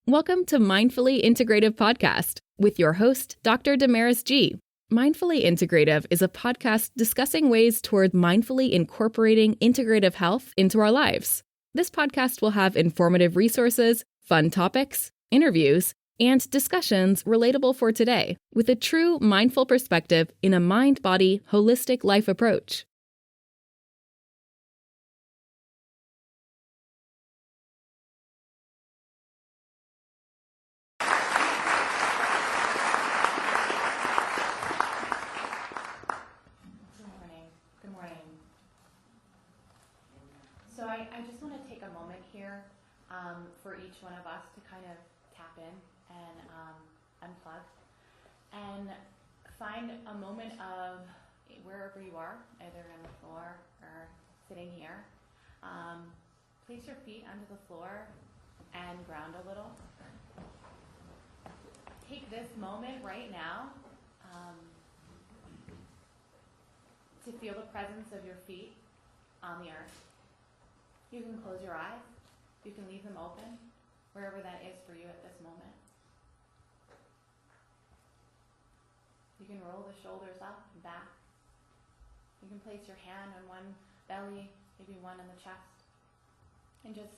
Welcome to Mindfully Integrative Podcast with your host, Dr. Damaris G. Mindfully Integrative is a podcast discussing ways toward mindfully incorporating integrative health into our lives. This podcast will have informative resources, fun topics, interviews, and discussions relatable for today with a true mindful perspective in a mind-body, holistic life approach. So I just want to take a moment here for each one of us to kind of tap in and unplug and find a moment of wherever you are, either on the floor or sitting here. Place your feet under the floor and ground a little. Take this moment right now to feel the presence of your feet on the earth. You can close your eyes. You can leave them open, wherever that is for you at this moment. You can roll the shoulders up and back. You can place your hand on one belly, maybe one on the chest, and just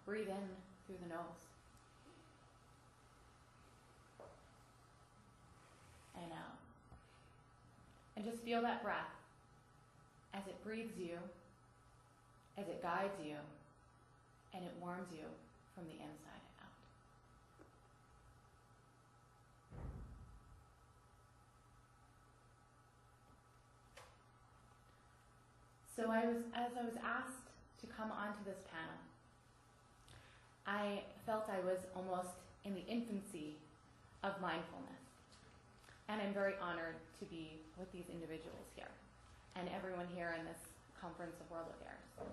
breathe in through the nose. And out. And just feel that breath as it breathes you, as it guides you, and it warms you from the inside out. So as I was asked to come onto this panel, I felt I was almost in the infancy of mindfulness. And I'm very honored to be with these individuals here and everyone here in this Conference of World Affairs.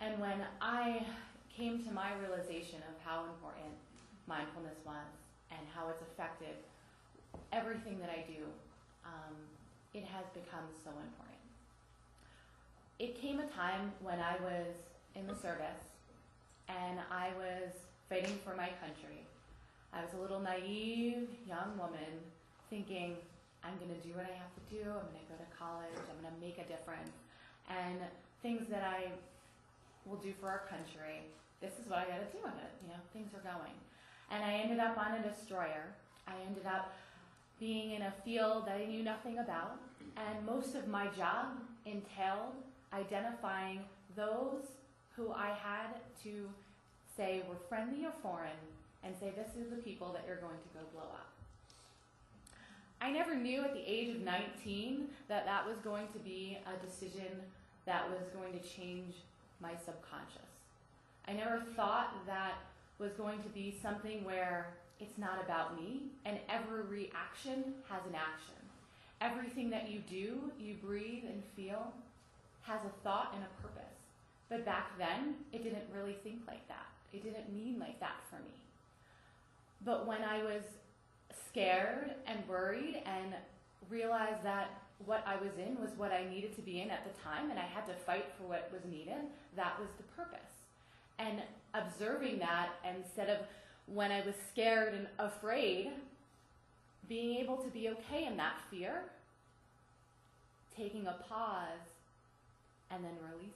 And when I came to my realization of how important mindfulness was and how it's affected everything that I do, it has become so important. It came a time when I was in the service and I was fighting for my country. I was a little naive young woman thinking, I'm going to do what I have to do, I'm going to go to college, I'm going to make a difference, and things that I will do for our country, this is what I got to do with it, things are going. And I ended up on a destroyer. I ended up being in a field that I knew nothing about, and most of my job entailed identifying those who I had to say were friendly or foreign, and say this is the people that you're going to go blow up. I never knew at the age of 19 that that was going to be a decision that was going to change my subconscious. I never thought that was going to be something where it's not about me, and every reaction has an action. Everything that you do, you breathe and feel, has a thought and a purpose. But back then, it didn't really think like that. It didn't mean like that for me. But when I was scared and worried and realized that what I was in was what I needed to be in at the time, and I had to fight for what was needed, that was the purpose. And observing that, instead of when I was scared and afraid, being able to be okay in that fear, taking a pause, and then releasing.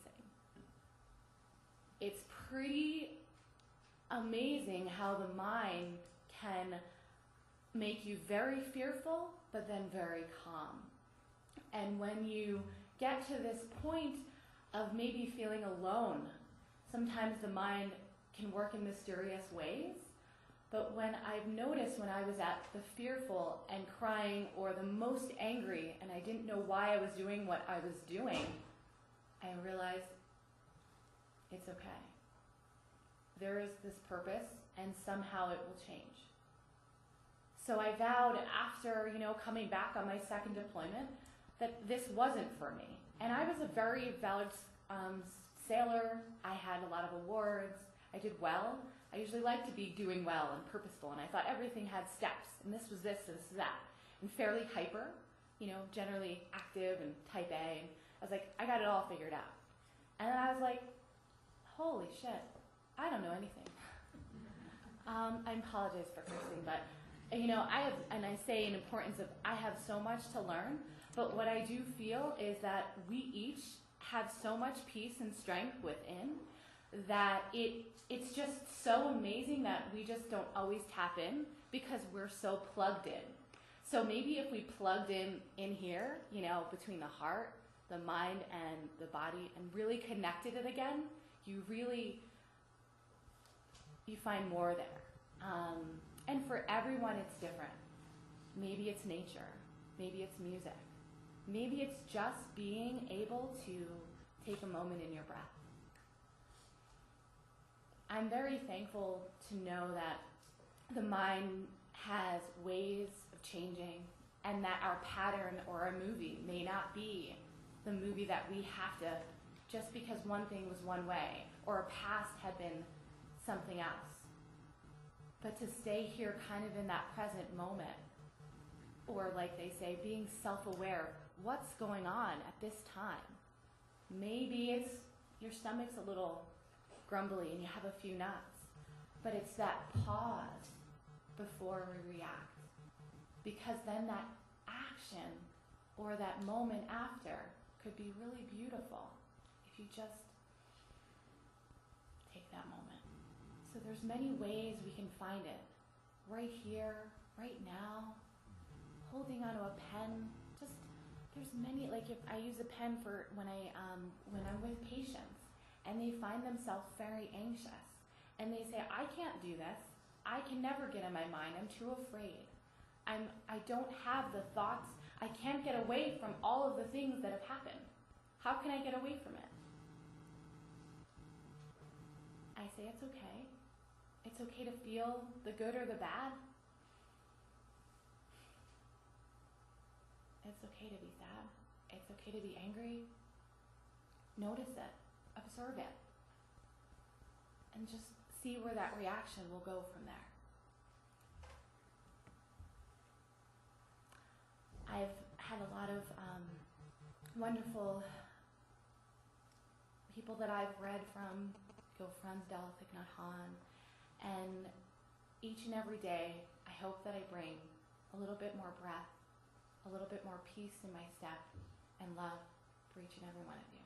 It's pretty amazing how the mind can make you very fearful, but then very calm. And when you get to this point of maybe feeling alone, sometimes the mind can work in mysterious ways. But when I've noticed when I was at the fearful and crying or the most angry and I didn't know why I was doing what I was doing, I realized it's okay. There is this purpose and somehow it will change. So I vowed after, coming back on my second deployment that this wasn't for me. And I was a very valid sailor. I had a lot of awards. I did well. I usually like to be doing well and purposeful, and I thought everything had steps, and this was this, and this was that. And fairly hyper, generally active and type A. And I was like, I got it all figured out. And then I was like, holy shit, I don't know anything. I apologize for cursing, but I say in importance of I have so much to learn, but what I do feel is that we each have so much peace and strength within that it's just so amazing that we just don't always tap in because we're so plugged in. So maybe if we plugged in here, between the heart, the mind, and the body, and really connected it again, you find more there. And for everyone, it's different. Maybe it's nature. Maybe it's music. Maybe it's just being able to take a moment in your breath. I'm very thankful to know that the mind has ways of changing and that our pattern or our movie may not be the movie that we have to, just because one thing was one way or a past had been something else. But to stay here kind of in that present moment, or like they say, being self-aware, what's going on at this time? Maybe it's your stomach's a little grumbly and you have a few nuts, but it's that pause before we react, because then that action or that moment after could be really beautiful if you just take that moment. So there's many ways we can find it. Right here, right now, holding onto a pen. There's many, like if I use a pen for when I'm with patients and they find themselves very anxious and they say, I can't do this. I can never get in my mind. I'm too afraid. I don't have the thoughts. I can't get away from all of the things that have happened. How can I get away from it? I say it's okay. It's okay to feel the good or the bad. It's okay to be sad. It's okay to be angry. Notice it. Observe it. And just see where that reaction will go from there. I've had a lot of wonderful people that I've read from, Frans Del Thich Nhat Hanh, and each and every day I hope that I bring a little bit more breath, a little bit more peace in my step, and love for each and every one of you.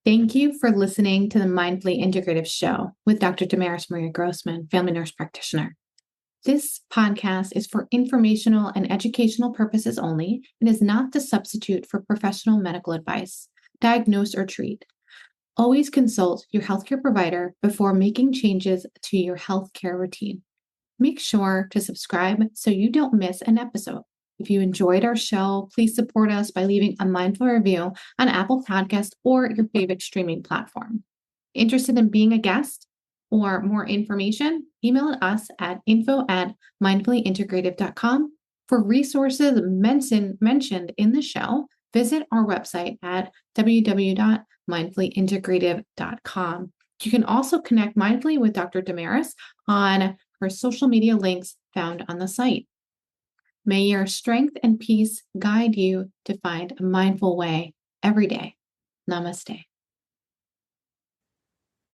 Thank you for listening to the Mindfully Integrative Show with Dr. Damaris Maria Grossman, family nurse practitioner. This podcast is for informational and educational purposes only and is not to substitute for professional medical advice, diagnose, or treat. Always consult your healthcare provider before making changes to your healthcare routine. Make sure to subscribe so you don't miss an episode. If you enjoyed our show, please support us by leaving a mindful review on Apple Podcasts or your favorite streaming platform. Interested in being a guest or more information? Email us at info@mindfullyintegrative.com. For resources mentioned in the show, visit our website at www.mindfullyintegrative.com. You can also connect mindfully with Dr. Damaris on her social media links found on the site. May your strength and peace guide you to find a mindful way every day. Namaste.